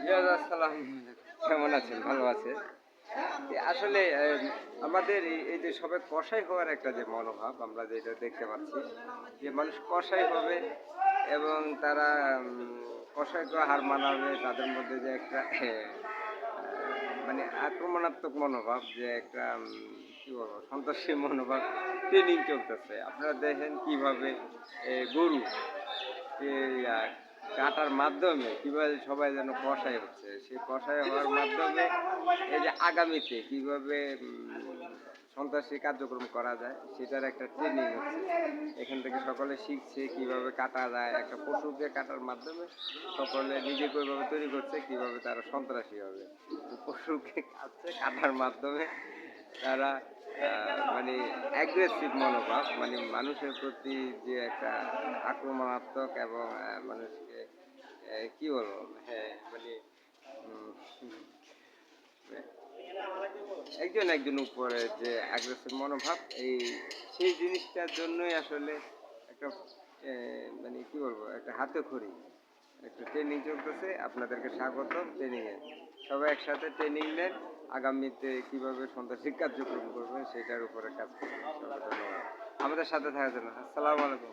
জিয়াদ আসসালাম, কেমন আছেন? ভালো আছে। আসলে আমাদের এই যে সবাই কসাই হওয়ার একটা যে মনোভাব আমরা যেটা দেখতে পাচ্ছি যে মানুষ কসাই হবে এবং তারা কসাইকে হার মানাবে তাদের মধ্যে যে একটা মানে আক্রমণাত্মক মনোভাব যে একটা কি বলবো সন্ত্রাসী মনোভাব ট্রেনিং চলতেছে। আপনারা দেখেন কিভাবে গরু এই কাটার মাধ্যমে কিভাবে সবাই যেন কষাই হচ্ছে সেই কষাই হওয়ার মাধ্যমে এই যে আগামীতে কিভাবে সন্ত্রাসী কার্যক্রম করা যায় সেটার একটা ট্রেনিং হচ্ছে। এখান থেকে সকলে শিখছে কিভাবে কাটা যায়, একটা পশুকে কাটার মাধ্যমে সকলে নিজেকে ওইভাবে তৈরি করছে কিভাবে তারা সন্ত্রাসী হবে। পশুকে কাটছে, কাটার মাধ্যমে তারা মানে অ্যাগ্রেসিভ মনোভাব, মানে মানুষের প্রতি যে একটা আক্রমণাত্মক এবং মানুষকে কি বলবো, হ্যাঁ মানে উম, একজন একজন উপরে যে অ্যাগ্রেসিভ মনোভাব সেই জিনিসটার জন্যই আসলে একটা মানে কি বলবো একটা হাতে খড়ি একটা ট্রেনিং চলতেছে। আপনাদেরকে স্বাগতম ট্রেনিংয়ে। সবাই একসাথে ট্রেনিং নেন, আগামীতে কিভাবে সন্ত্রাসী কার্যক্রম করবেন সেটার উপরে কাজ করবেন। সবাই ধন্যবাদ আমাদের সাথে থাকার জন্য। আসসালামু আলাইকুম।